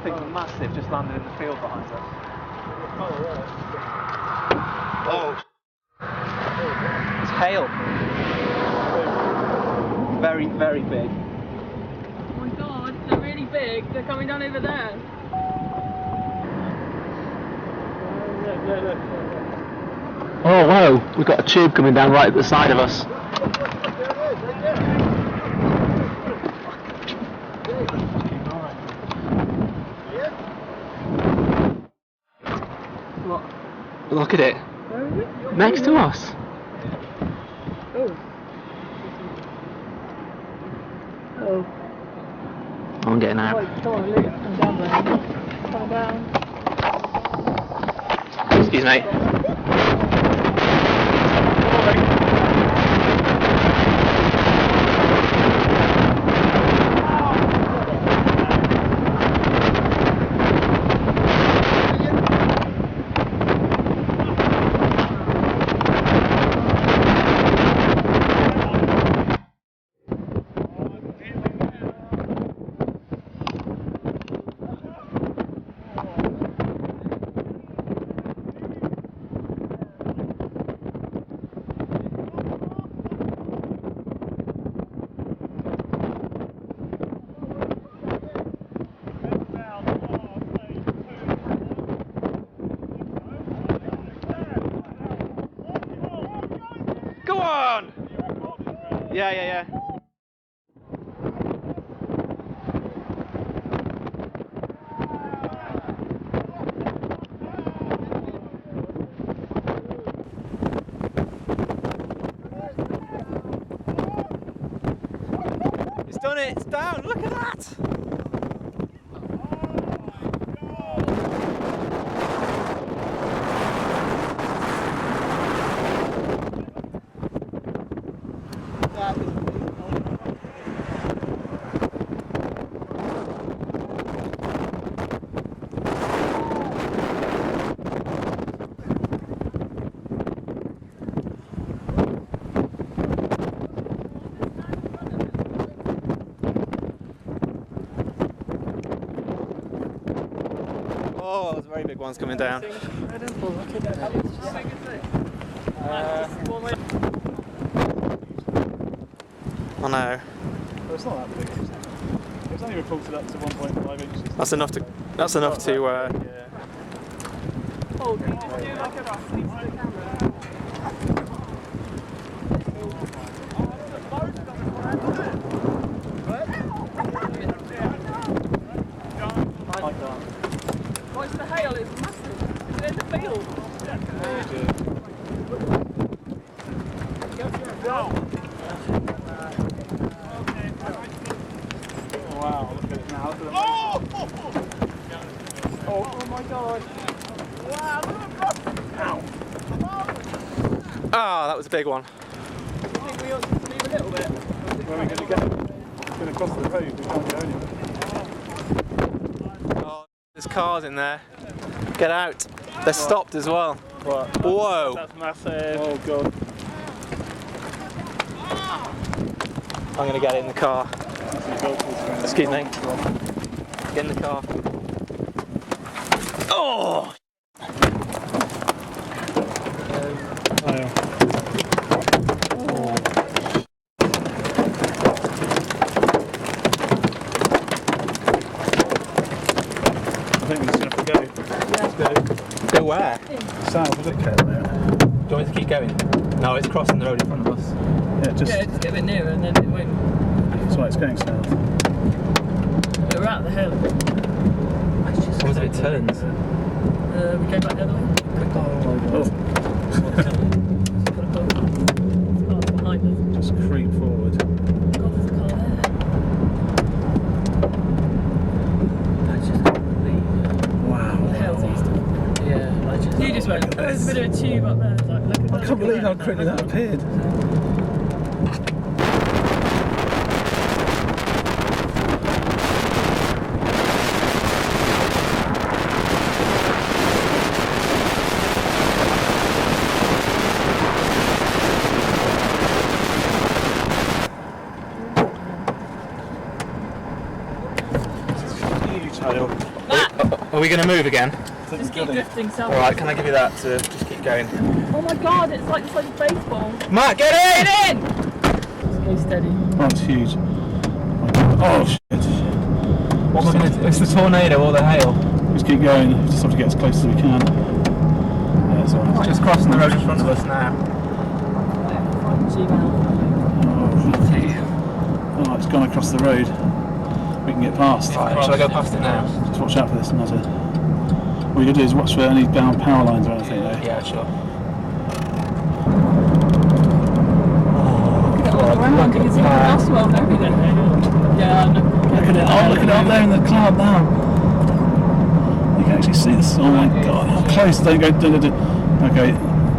something massive just landed in the field behind us. Oh. It's hail. Very, very big. Oh my god, they're really big. They're coming down over there. Oh whoa, we've got a tube coming down right at the side of us. What? Look at it. Where is it? Next to us. Oh. Oh. I'm getting out. Come on, look. Come down there. Come down. Excuse me. Go on! Yeah. It's done it, it's down, look at that! Oh, there's very big ones coming down. I know. Well, it's not that big. It's only reported up to 1.5 inches. That's enough to. That's enough to. Yeah. Oh, can you just do like a rough piece of the camera? What's the hail? It's massive. Is it in the field? Wow, look at it now. Oh my god. Wow, look at the Ah, that was a big one. I think we ought to leave a little bit. Where are we going to go? It's going to cross the road. We can't go anywhere. Oh, there's cars in there. Get out. They're stopped as well. What? Whoa. That's massive. Oh god. I'm gonna get in the car. Excuse me. Get in the car. Oh! I think we're just going to have to go. Let's go. Go where? South, is it? Okay, there. Do you want me to keep going? No, it's crossing the road in front of us. Yeah, just. Yeah, just get a bit nearer and then it won't. That's why it's going south. We're at the hill. What if it turns? We go back the other way. Oh, Car's behind us. just creep forward. God, there's a car there. I just can't believe. Wow. The hell's east. Yeah, I just. You just went. There's a bit of a tube up there. It's like, look at that. I can't believe how quickly that appeared. Matt, Are we going to move again? just keep drifting south. Alright, can I give you that to just keep going? Oh my god, it's like the size of baseball. Matt, get in! Get in! Just go steady. Oh, it's huge. Oh, shit. What am I going to do? It's the tornado or the hail. Just keep going. We just have to get as close as we can. Yeah, it's alright. Just crossing the road in front of us now. Oh, it's gone across the road. We can get past. Right, shall I go past it now? Just watch out for this nutter. All you gotta do is watch for any bound power lines or anything though. Yeah, sure. Look at and everything. Yeah, I know. Look at it! Oh, look at it up there in the cloud now. You can actually see this. Oh my god! How close? Don't go. Okay,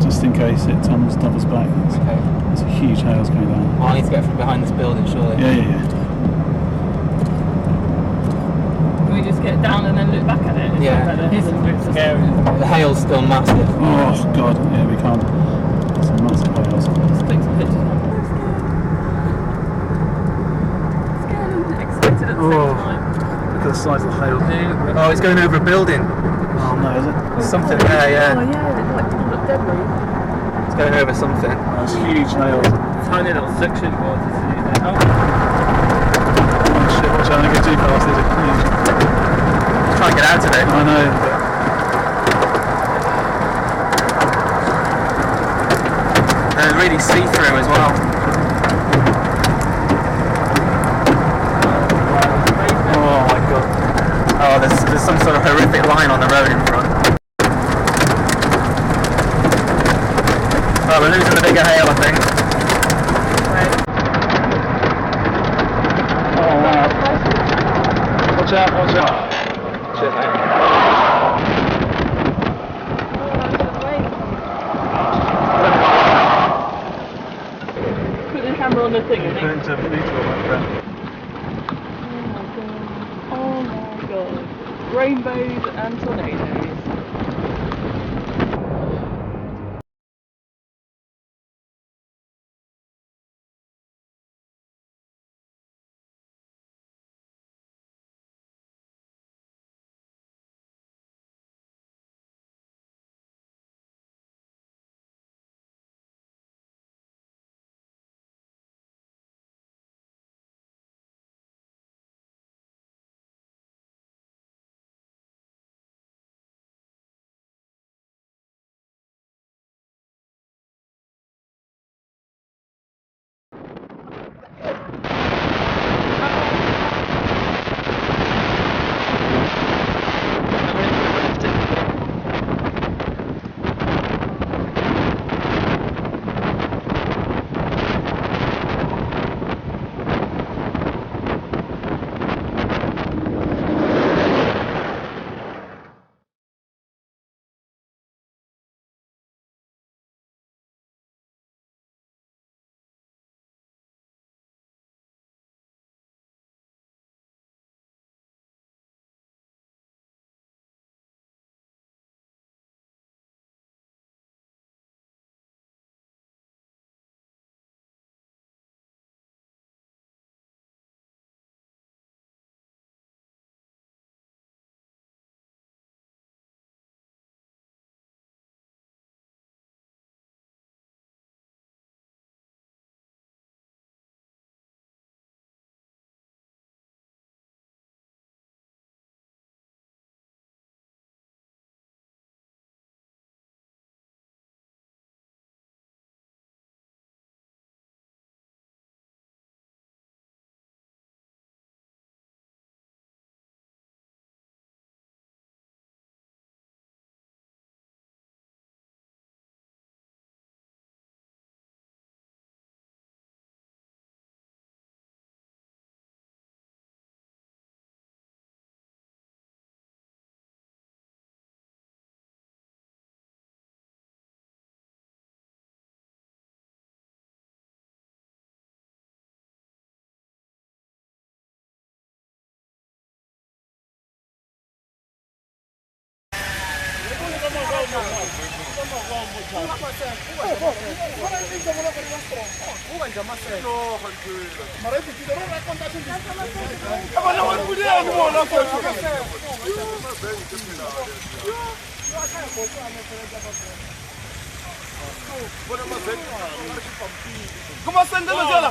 just in case it doubles back. Okay. It's a huge hail's coming down. Oh, I need to get from behind this building, surely. Yeah. Can we just get down and then look back at it? It's a bit scary. The hail's still massive. Oh god! Yeah, we can't. It's a massive hail. Just click some pictures. Scared and excited at the same time. Look at the size of the hail. Oh, it's going over a building. Oh no, is it? There's something there, Oh yeah. yeah, it's like full of debris. It's going over something. That's huge hail. Tiny little section was. Oh shit! Watch out! Don't go too fast. There's a huge. Try and get out of it. I know. They're really see-through as well. Oh my god. Oh, there's some sort of horrific line on the road in front. Well, we're losing the bigger hail, I think. Oh wow! Watch out! Watch out! Cheers, mate. Put the camera on the thing, I think. Going to neutral, my friend. Oh my god. Rainbows and tornadoes.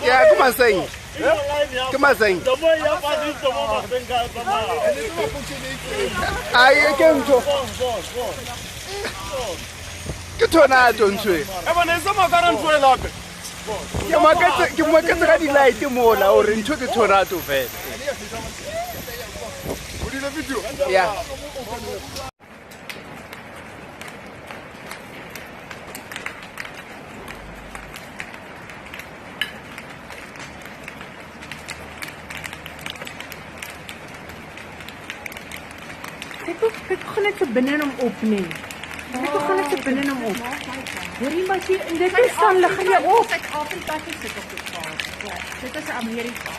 Yeah, come on, sing. Come on, sing. I came to. Get to another country. Ke mo ka tsaka di light mola o re ntho ke tornado fela. Yeah. Kijk, gaan net zo binnen hem op, nee. Kijk, gaan net zo binnen hem op. Hoor je wat je, en dit is dan, lig je op. Suid-Afrika se sit op die kaart. Ja, dit is Amerika.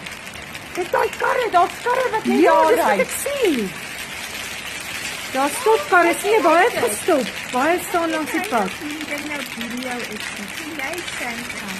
Dit daai karre, daar's karre wat nie Ja, daar dis wat ry. ek sien. Daar stop karre, sien jy baie het gestop. Baie staan langs die pad. Ek sien dit nou video is. Sien jy sien